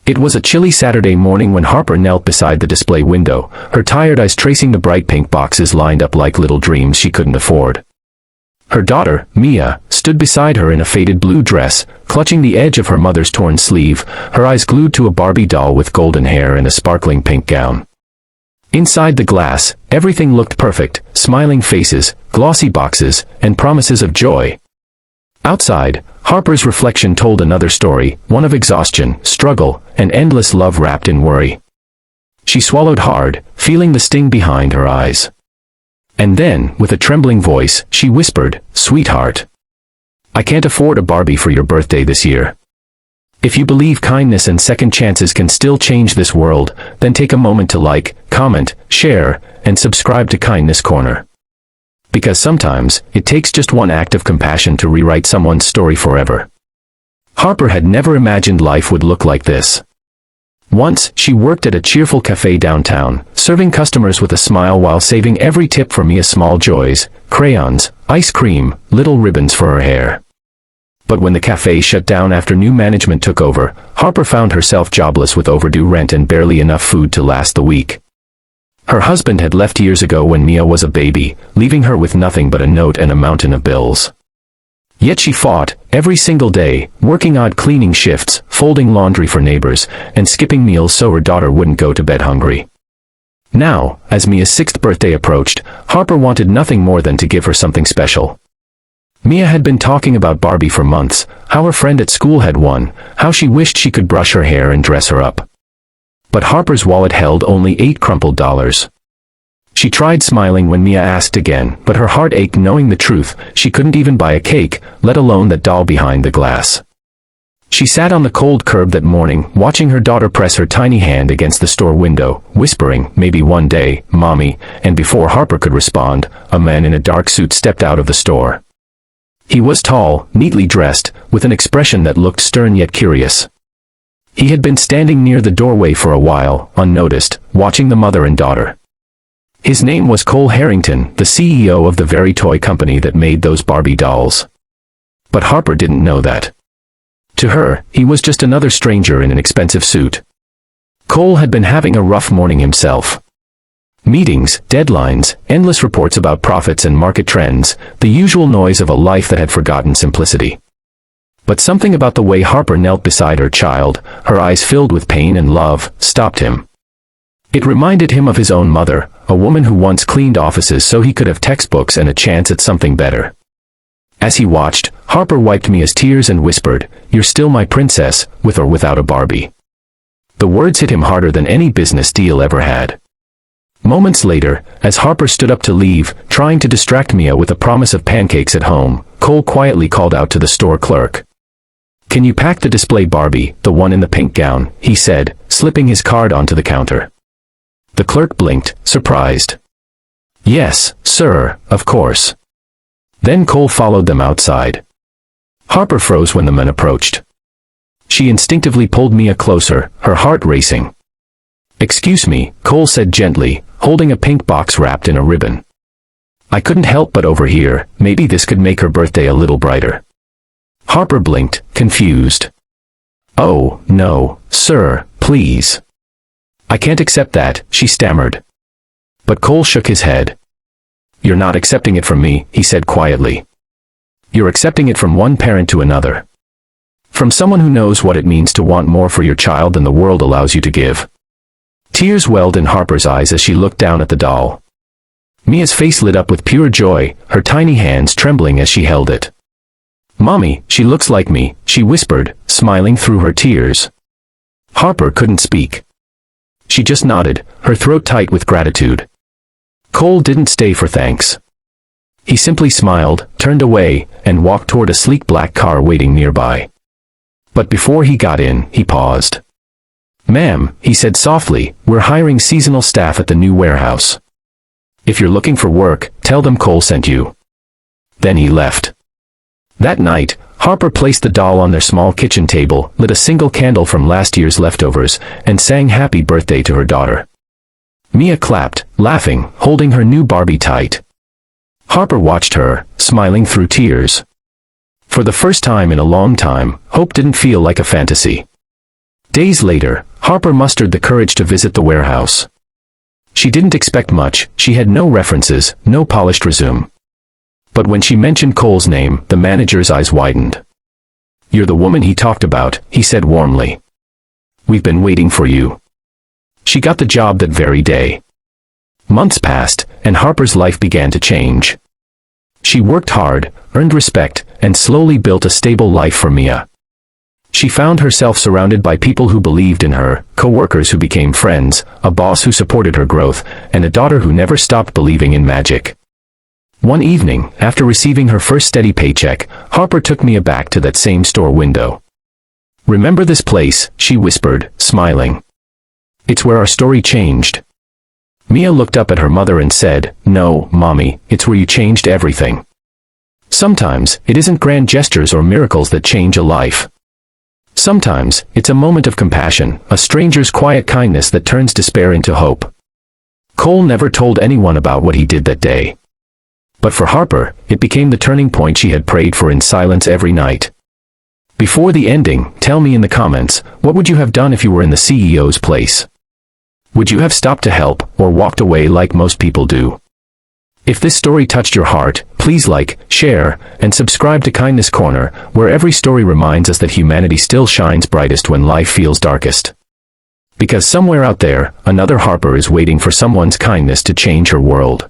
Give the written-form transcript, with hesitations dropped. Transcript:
It was a chilly Saturday morning when Harper knelt beside the display window, her tired eyes tracing the bright pink boxes lined up like little dreams she couldn't afford. Her daughter, Mia, stood beside her in a faded blue dress, clutching the edge of her mother's torn sleeve, her eyes glued to a Barbie doll with golden hair and a sparkling pink gown. Inside the glass, everything looked perfect, smiling faces, glossy boxes, and promises of joy. Outside, Harper's reflection told another story, one of exhaustion, struggle, and endless love wrapped in worry. She swallowed hard, feeling the sting behind her eyes. And then, with a trembling voice, she whispered, "Sweetheart, I can't afford a Barbie for your birthday this year. If you believe kindness and second chances can still change this world, then take a moment to like, comment, share, and subscribe to Kindness Corner. Because sometimes, it takes just one act of compassion to rewrite someone's story forever." Harper had never imagined life would look like this. Once, she worked at a cheerful cafe downtown, serving customers with a smile while saving every tip for Mia's small joys, crayons, ice cream, little ribbons for her hair. But when the cafe shut down after new management took over, Harper found herself jobless with overdue rent and barely enough food to last the week. Her husband had left years ago when Mia was a baby, leaving her with nothing but a note and a mountain of bills. Yet she fought, every single day, working odd cleaning shifts, folding laundry for neighbors, and skipping meals so her daughter wouldn't go to bed hungry. Now, as Mia's 6th birthday approached, Harper wanted nothing more than to give her something special. Mia had been talking about Barbie for months, how her friend at school had won, how she wished she could brush her hair and dress her up. But Harper's wallet held only 8 crumpled dollars. She tried smiling when Mia asked again, but her heart ached knowing the truth, she couldn't even buy a cake, let alone that doll behind the glass. She sat on the cold curb that morning, watching her daughter press her tiny hand against the store window, whispering, "Maybe one day, Mommy," and before Harper could respond, a man in a dark suit stepped out of the store. He was tall, neatly dressed, with an expression that looked stern yet curious. He had been standing near the doorway for a while, unnoticed, watching the mother and daughter. His name was Cole Harrington, the CEO of the very toy company that made those Barbie dolls. But Harper didn't know that. To her, he was just another stranger in an expensive suit. Cole had been having a rough morning himself. Meetings, deadlines, endless reports about profits and market trends, the usual noise of a life that had forgotten simplicity. But something about the way Harper knelt beside her child, her eyes filled with pain and love, stopped him. It reminded him of his own mother, a woman who once cleaned offices so he could have textbooks and a chance at something better. As he watched, Harper wiped Mia's tears and whispered, "You're still my princess, with or without a Barbie." The words hit him harder than any business deal ever had. Moments later, as Harper stood up to leave, trying to distract Mia with a promise of pancakes at home, Cole quietly called out to the store clerk. "Can you pack the display Barbie, the one in the pink gown?" he said, slipping his card onto the counter. The clerk blinked, surprised. "Yes, sir, of course." Then Cole followed them outside. Harper froze when the men approached. She instinctively pulled Mia closer, her heart racing. "Excuse me," Cole said gently, holding a pink box wrapped in a ribbon. "I couldn't help but overhear, maybe this could make her birthday a little brighter." Harper blinked, confused. "Oh, no, sir, please. I can't accept that," she stammered. But Cole shook his head. "You're not accepting it from me," he said quietly. "You're accepting it from one parent to another. From someone who knows what it means to want more for your child than the world allows you to give." Tears welled in Harper's eyes as she looked down at the doll. Mia's face lit up with pure joy, her tiny hands trembling as she held it. "Mommy, she looks like me," she whispered, smiling through her tears. Harper couldn't speak. She just nodded, her throat tight with gratitude. Cole didn't stay for thanks. He simply smiled, turned away, and walked toward a sleek black car waiting nearby. But before he got in, he paused. "Ma'am," he said softly, "we're hiring seasonal staff at the new warehouse. If you're looking for work, tell them Cole sent you." Then he left. That night, Harper placed the doll on their small kitchen table, lit a single candle from last year's leftovers, and sang happy birthday to her daughter. Mia clapped, laughing, holding her new Barbie tight. Harper watched her, smiling through tears. For the first time in a long time, hope didn't feel like a fantasy. Days later, Harper mustered the courage to visit the warehouse. She didn't expect much, she had no references, no polished resume. But when she mentioned Cole's name, the manager's eyes widened. "You're the woman he talked about," he said warmly. "We've been waiting for you." She got the job that very day. Months passed, and Harper's life began to change. She worked hard, earned respect, and slowly built a stable life for Mia. She found herself surrounded by people who believed in her, co-workers who became friends, a boss who supported her growth, and a daughter who never stopped believing in magic. One evening, after receiving her first steady paycheck, Harper took Mia back to that same store window. "Remember this place?" she whispered, smiling. "It's where our story changed." Mia looked up at her mother and said, "No, Mommy, it's where you changed everything." Sometimes, it isn't grand gestures or miracles that change a life. Sometimes, it's a moment of compassion, a stranger's quiet kindness that turns despair into hope. Cole never told anyone about what he did that day. But for Harper, it became the turning point she had prayed for in silence every night. Before the ending, tell me in the comments, what would you have done if you were in the CEO's place? Would you have stopped to help, or walked away like most people do? If this story touched your heart, please like, share, and subscribe to Kindness Corner, where every story reminds us that humanity still shines brightest when life feels darkest. Because somewhere out there, another Harper is waiting for someone's kindness to change her world.